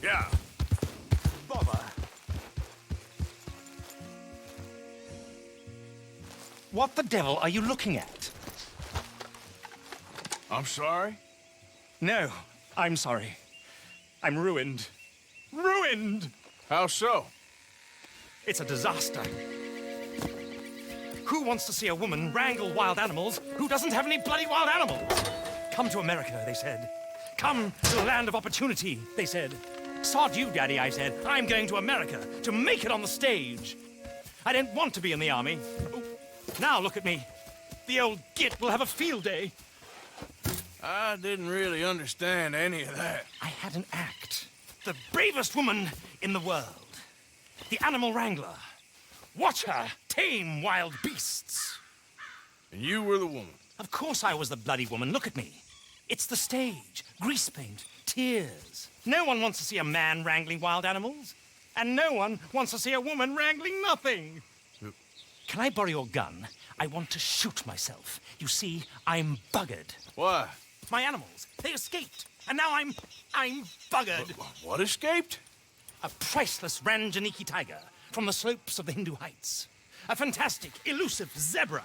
Yeah. Bother. What the devil are you looking at? I'm sorry? No, I'm sorry. I'm ruined. Ruined! How so? It's a disaster. Who wants to see a woman wrangle wild animals who doesn't have any bloody wild animals? Come to America, they said. Come to the land of opportunity, they said. Sod you, Daddy, I said. I'm going to America to make it on the stage. I didn't want to be in the army. Oh, now look at me. The old git will have a field day. I didn't really understand any of that. I had an act. The bravest woman in the world. The animal wrangler. Watch her tame wild beasts. And you were the woman. Of course I was the bloody woman. Look at me. It's the stage. Grease paint. Tears. No one wants to see a man wrangling wild animals. And no one wants to see a woman wrangling nothing. Can I borrow your gun? I want to shoot myself. You see, I'm buggered. Why? My animals, they escaped. And now I'm buggered. What escaped? A priceless Ranjaniki tiger from the slopes of the Hindu Heights. A fantastic, elusive zebra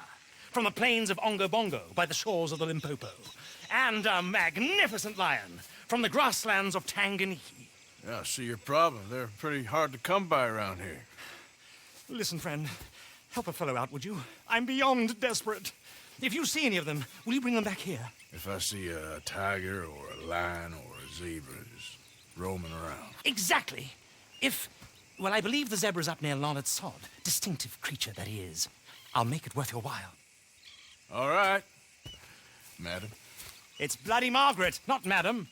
from the plains of Ongo Bongo by the shores of the Limpopo. And a magnificent lion from the grasslands of Tanganyika. Yeah, I see your problem. They're pretty hard to come by around here. Listen, friend, help a fellow out, would you? I'm beyond desperate. If you see any of them, will you bring them back here? If I see a tiger or a lion or a zebra just roaming around. Exactly. Well, I believe the zebra's up near Larned Sod. Distinctive creature that he is. I'll make it worth your while. All right, madam. It's bloody Margaret, not madam.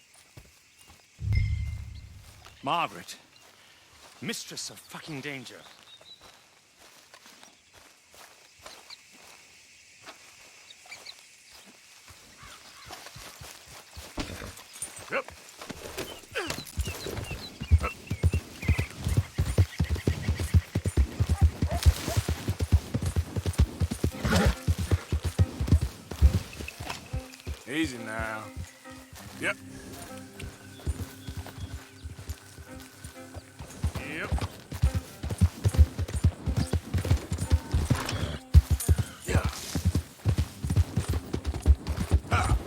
Margaret. Mistress of fucking danger. Yep. Easy now. Yep. Yep. Yeah. Ah.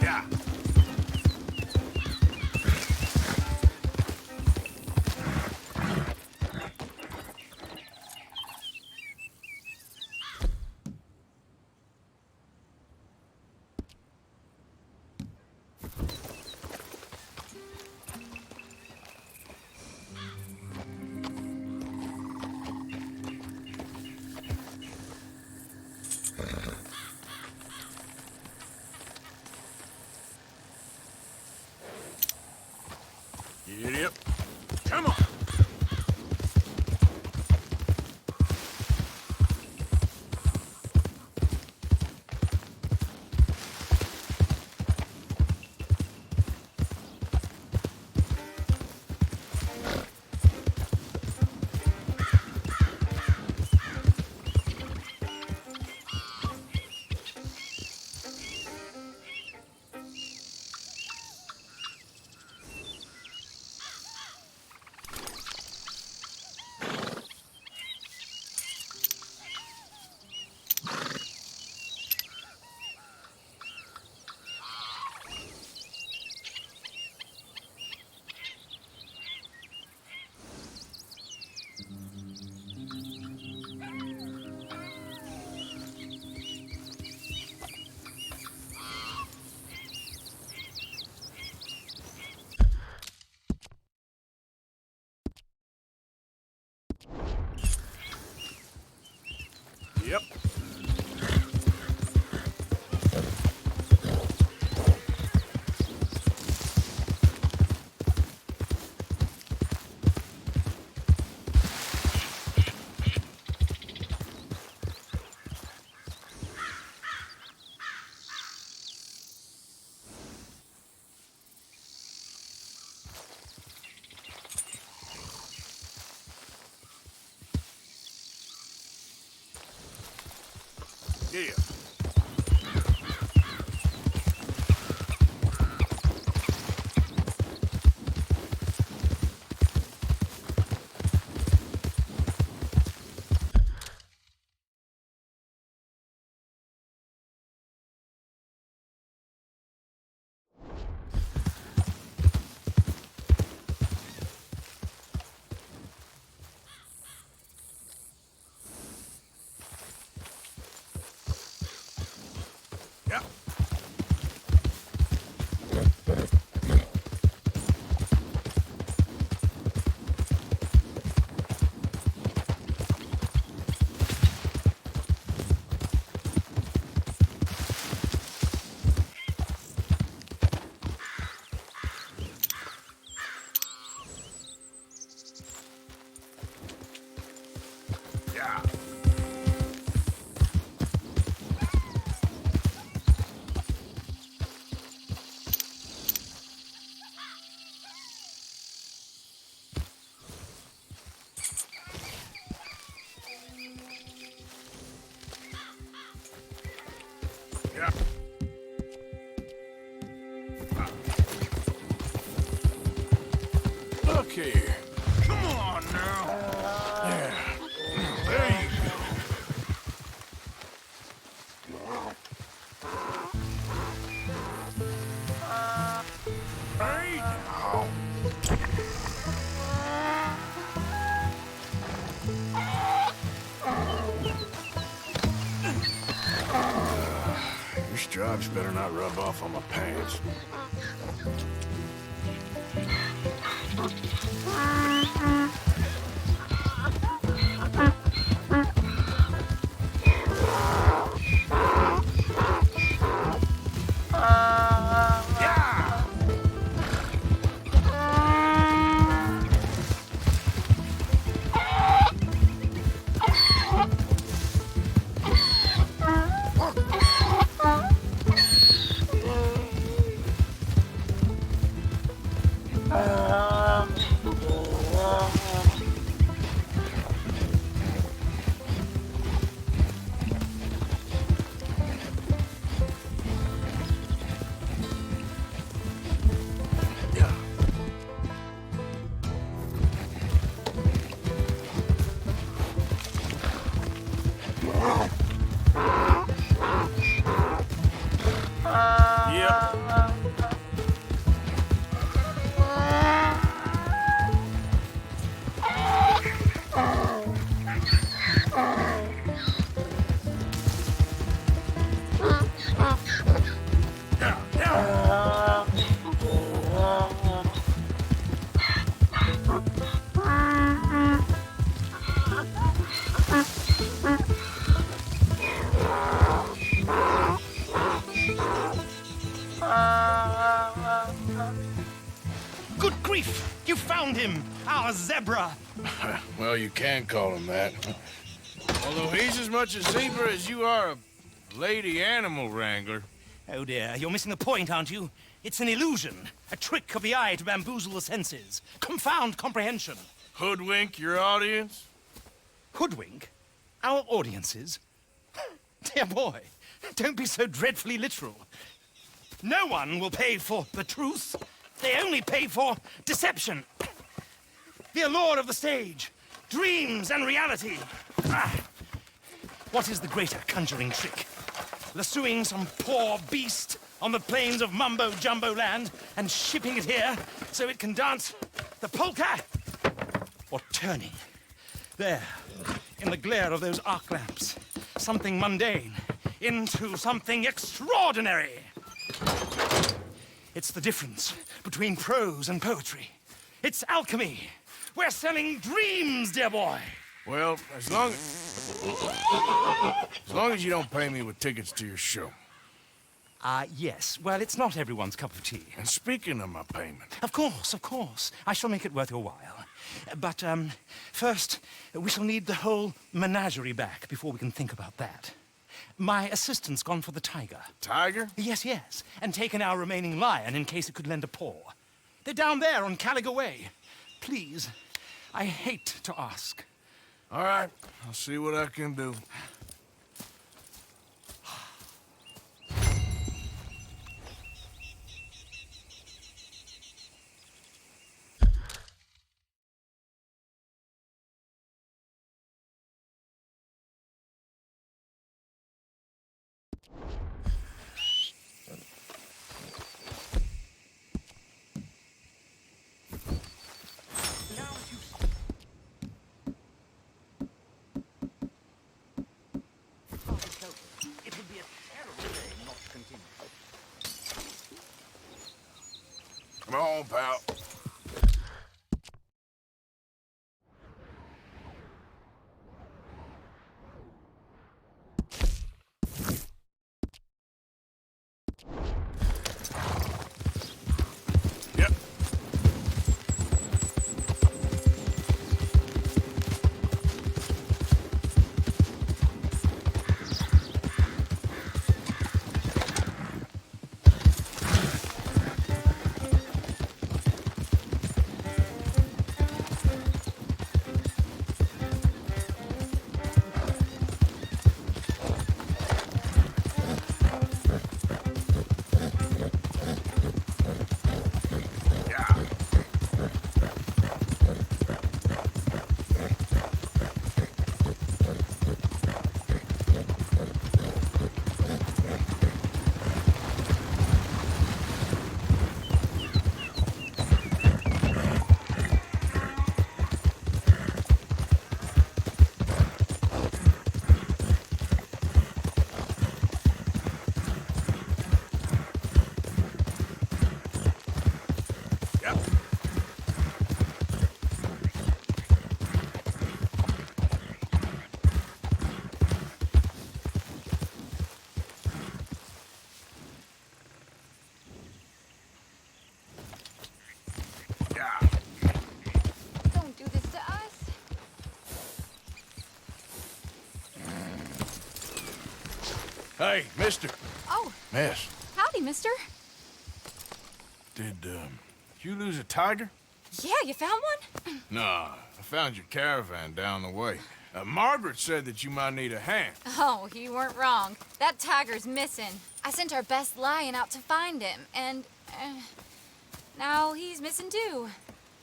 Yeah. Yep. Come on. Here. Yeah. Yeah. Yeah. Look here. Come on now. Yeah. There you go. Hey now. Your stripes better not rub off on my pants. Yeah. Yep. Yeah, yeah. Good grief! You found him! Our zebra! Well, you can call him that. Although he's as much a zebra as you are a lady animal wrangler. Oh dear, you're missing the point, aren't you? It's an illusion, a trick of the eye to bamboozle the senses, confound comprehension. Hoodwink your audience? Hoodwink? Our audiences? Dear boy, don't be so dreadfully literal. No one will pay for the truth. They only pay for deception. The allure of the stage, dreams and reality. What is the greater conjuring trick? Lassoing some poor beast on the plains of mumbo-jumbo land and shipping it here so it can dance the polka? Or turning, there, in the glare of those arc lamps, something mundane into something extraordinary? It's the difference between prose and poetry. It's alchemy. We're selling dreams, dear boy. Well, as long as you don't pay me with tickets to your show. Yes. Well, it's not everyone's cup of tea. And speaking of my payment, Of course. I shall make it worth your while. But, first, we shall need the whole menagerie back before we can think about that. My assistant's gone for the tiger. Tiger? Yes. And taken our remaining lion in case it could lend a paw. They're down there on Caliga Way. Please, I hate to ask. All right, I'll see what I can do. Now, if you started over, it would be a terrible day not to continue. Come on, pal. Yep. Yeah. Yep. Yeah. Don't do this to us. Hey, mister. Oh, Miss, howdy, mister. did, you lose a tiger? Yeah, you found one? Nah, I found your caravan down the way. Margaret said that you might need a hand. Oh, you weren't wrong. That tiger's missing. I sent our best lion out to find him, and now he's missing too.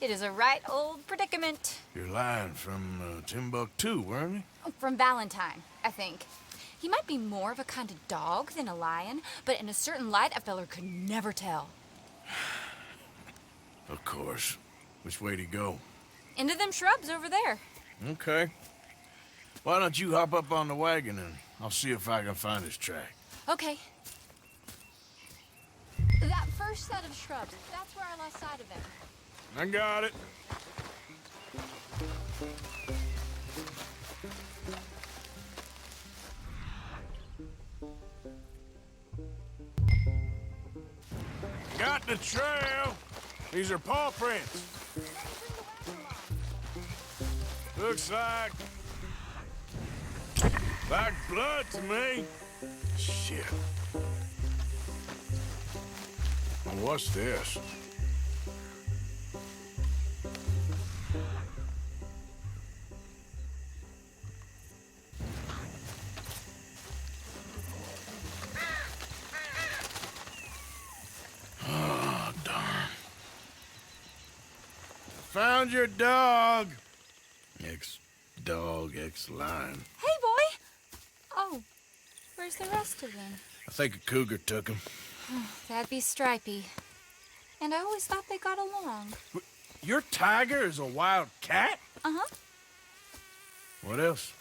It is a right old predicament. You're lying from Timbuktu, weren't you? Oh, from Valentine, I think. He might be more of a kind of dog than a lion, but in a certain light, a feller could never tell. Of course. Which way to go? Into them shrubs over there. Okay. Why don't you hop up on the wagon and I'll see if I can find his track. Okay. That first set of shrubs, that's where I lost sight of him. I got it. Got the trail. These are paw prints. Looks like blood to me. Shit. Well, what's this? Oh, darn. Found your dog. Ex-dog, ex-lion. Hey, boy! Oh, where's the rest of them? I think a cougar took him. That'd be Stripey. And I always thought they got along. Your tiger is a wild cat? Uh-huh. What else?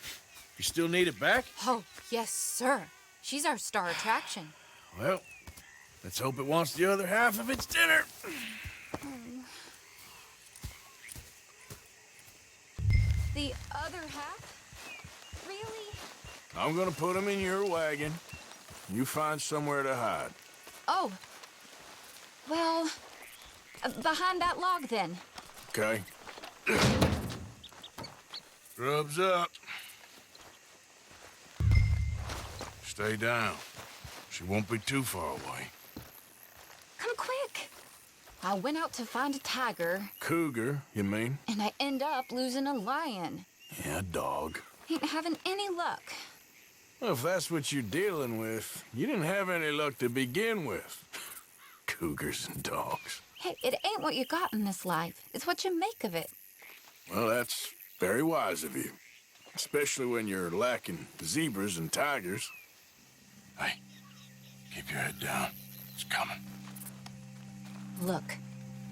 You still need it back? Oh, yes, sir. She's our star attraction. Well, let's hope it wants the other half of its dinner. The other half? Really? I'm gonna put him in your wagon. You find somewhere to hide. Oh. Well, behind that log, then. Okay. Rubs up. Stay down. She won't be too far away. Come quick. I went out to find a tiger, Cougar, you mean? and I end up losing a lion. Yeah, dog. Ain't having any luck. Well, if that's what you're dealing with, you didn't have any luck to begin with. Cougars and dogs. Hey, it ain't what you got in this life. It's what you make of it. Well, that's very wise of you. Especially when you're lacking zebras and tigers. Hey, keep your head down. It's coming. Look,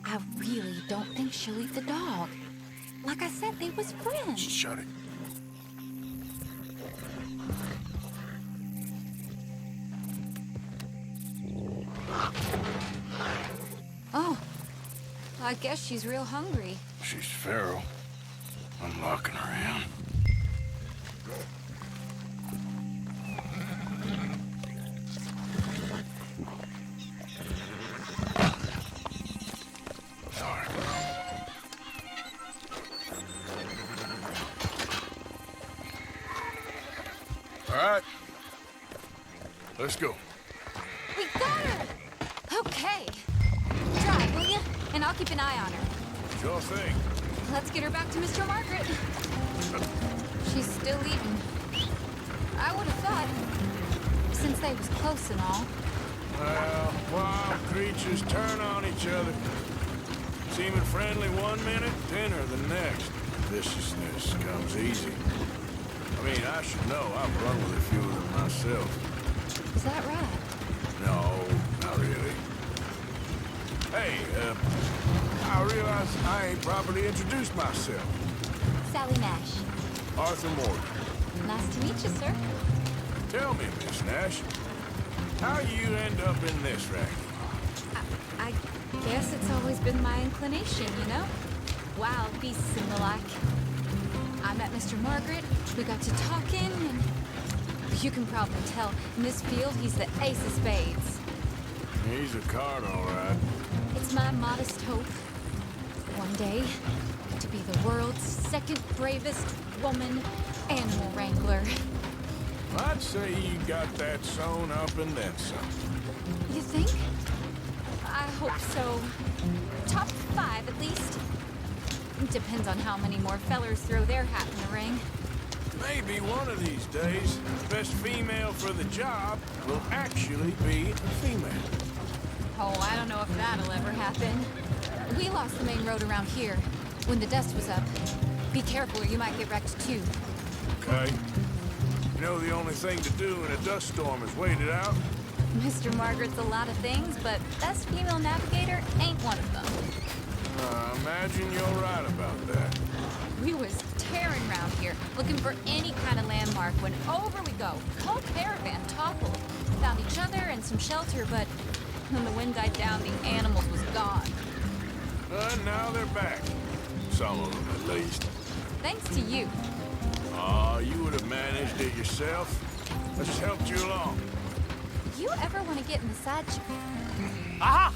I really don't think she'll eat the dog. Like I said, they was friends. Shut it. Oh, I guess she's real hungry. She's feral. I'm locking her in. Sorry. All right. Let's go. We got her! Okay. Drive, will you? And I'll keep an eye on her. Sure thing. Let's get her back to Mr. Margaret. She's still eating. I would have thought, since they was close and all. Well, wild creatures turn on each other. Seeming friendly one minute, dinner the next. Viciousness comes easy. I mean, I should know. I've run with a few of them myself. Is that right? No, not really. Hey, I realize I ain't properly introduced myself. Sally Nash. Arthur Morgan. Nice to meet you, sir. Tell me, Miss Nash, how you end up in this racket? I guess it's always been my inclination, you know? Wild beasts and the like. I met Mr. Margaret, we got to talking, and you can probably tell, in this field, he's the ace of spades. He's a card, all right. It's my modest hope, one day, to be the world's second bravest woman animal wrangler. I'd say you got that sewn up and then some. You think? I hope so. Top 5, at least. Depends on how many more fellers throw their hat in the ring. Maybe one of these days, the best female for the job will actually be a female. Oh, I don't know if that'll ever happen. We lost the main road around here when the dust was up. Be careful or you might get wrecked too. Okay? You know the only thing to do in a dust storm is wait it out? Mr. Margaret's a lot of things, but best female navigator ain't one of them. I imagine you're right about that. We was tearing around here, looking for any kind of landmark when over we go. Whole caravan toppled. Found each other and some shelter, but when the wind died down, the animals was gone. And now they're back. Some of them, at least. Thanks to you. You would have managed it yourself. I just helped you along. You ever want to get in the side... Aha!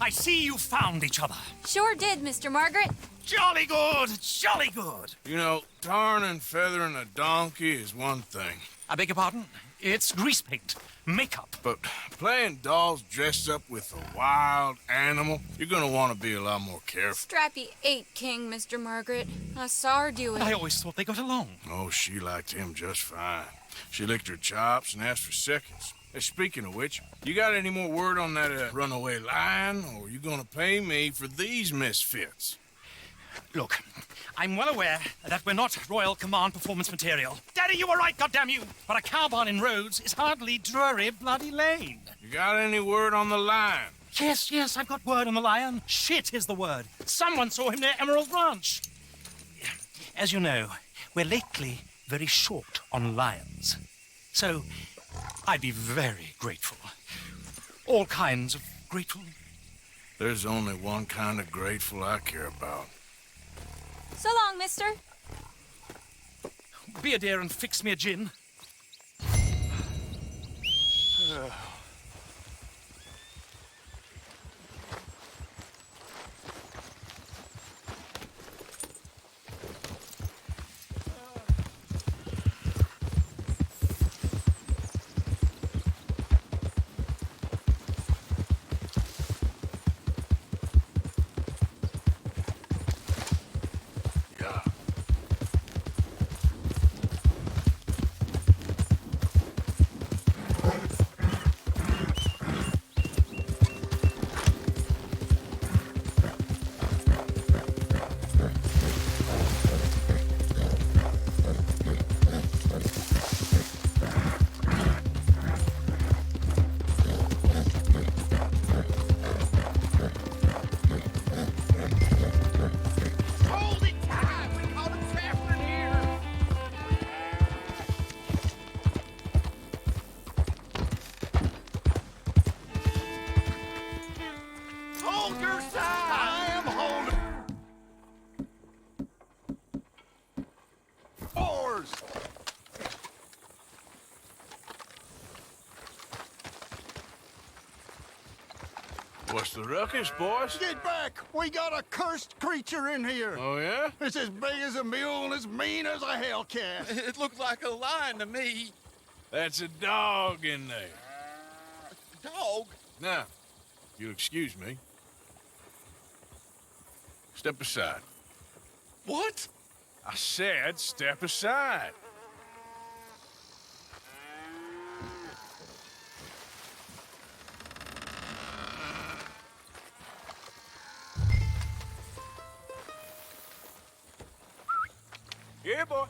I see you found each other. Sure did, Mr. Margaret. Jolly good, jolly good. You know, tarring and feathering a donkey is one thing. I beg your pardon? It's grease paint, makeup. But playing dolls dressed up with a wild animal, you're gonna want to be a lot more careful. Strappy ate King, Mr. Margaret. I saw her do it. I always thought they got along. Oh, she liked him just fine. She licked her chops and asked for seconds. Hey, speaking of which, you got any more word on that runaway lion, or you gonna pay me for these misfits? Look, I'm well aware that we're not Royal Command performance material. Daddy, you were right, goddamn you! But a cow barn in Rhodes is hardly Drury Bloody Lane. You got any word on the lion? Yes, I've got word on the lion. Shit is the word. Someone saw him near Emerald Ranch. As you know, we're lately very short on lions. So, I'd be very grateful. All kinds of grateful. There's only one kind of grateful I care about. So long, mister. Be a dear and fix me a gin. What's the ruckus, boys? Get back! We got a cursed creature in here. Oh, yeah? It's as big as a mule and as mean as a hellcat. It looked like a lion to me. That's a dog in there. Dog? Now, you'll excuse me. Step aside. What? I said step aside. Yeah, boy.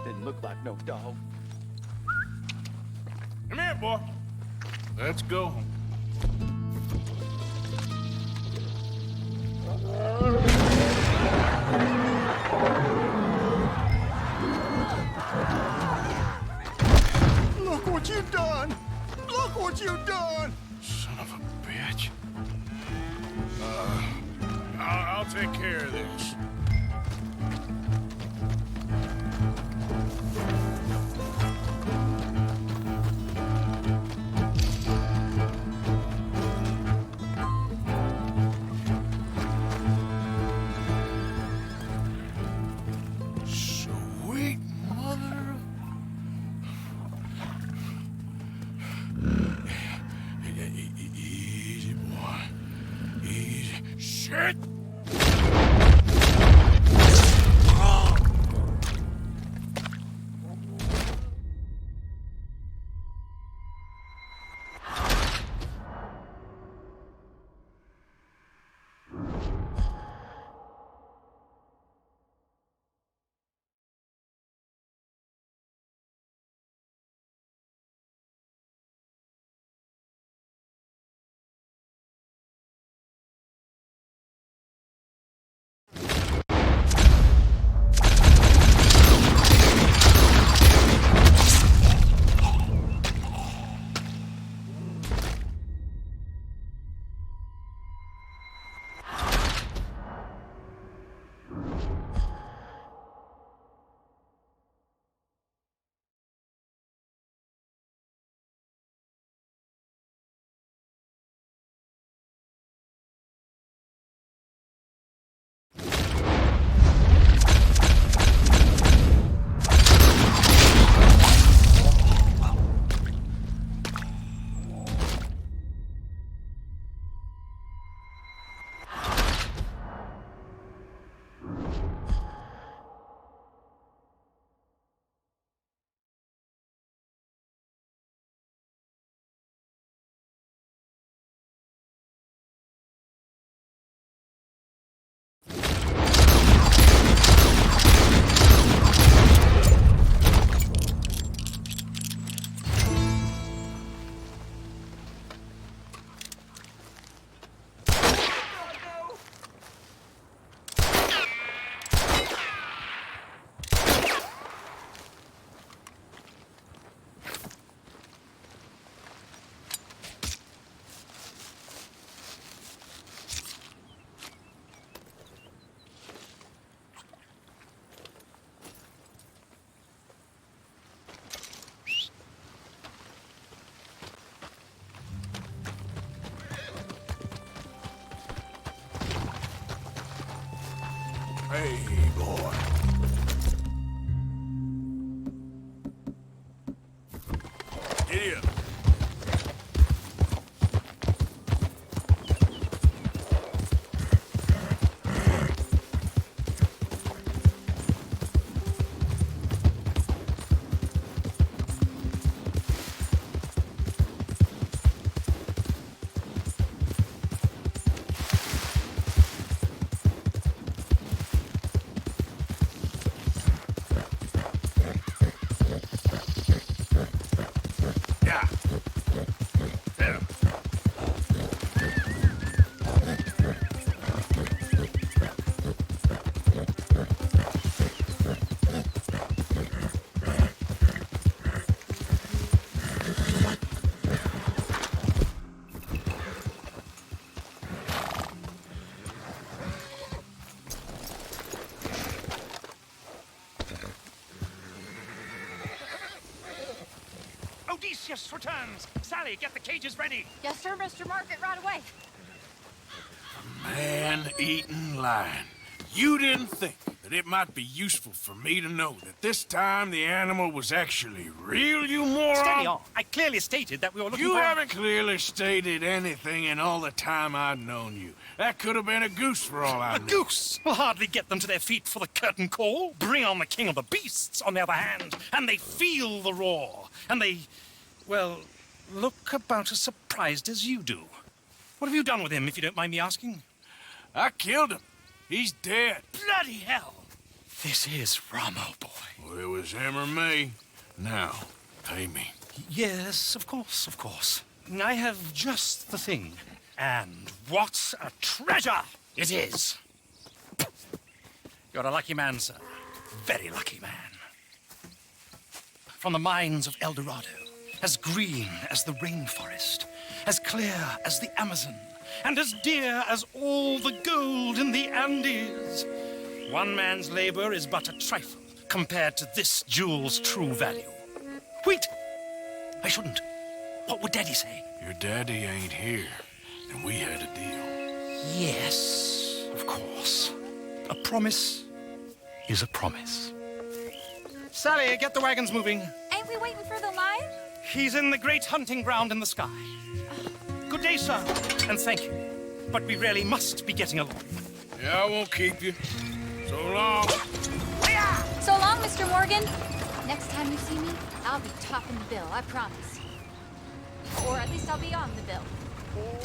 Didn't look like no dog. Come here, boy. Let's go home. Look what you've done! Look what you've done! Son of a bitch. I'll take care of this. Sweet mother of... Easy, boy. Easy. Shit! Hey, boy. Giddy up. Yeah. Yeah. Oh, these Lucius returns. Sally, get the cages ready. Yes, sir, Mr. Margaret, right away. Man-eating lion. You didn't think that it might be useful for me to know that this time the animal was actually real, you moron? Steady on. I clearly stated that we were looking You for... haven't clearly stated anything in all the time I've known you. That could have been a goose for all I A know. goose will hardly get them to their feet for the curtain call. Bring on the king of the beasts, on the other hand, and they feel the roar. And they, well, look about as surprised as you do. What have you done with him, if you don't mind me asking? I killed him. He's dead. Bloody hell! This is Ramo, boy. Well, it was him or me. Now, pay me. Yes, of course, of course. I have just the thing. And what a treasure it is! You're a lucky man, sir. Very lucky man. From the mines of El Dorado, as green as the rainforest, as clear as the Amazon, and as dear as all the gold in the Andes. One man's labor is but a trifle compared to this jewel's true value. Wait! I shouldn't. What would Daddy say? Your daddy ain't here, and we had a deal. Yes, of course. A promise is a promise. Sally, get the wagons moving. Ain't we waiting for the lion? He's in the great hunting ground in the sky. Good day, sir, and thank you. But we really must be getting along. Yeah, I won't keep you. So long. So long, Mr. Morgan. Next time you see me, I'll be topping the bill, I promise. Or at least I'll be on the bill.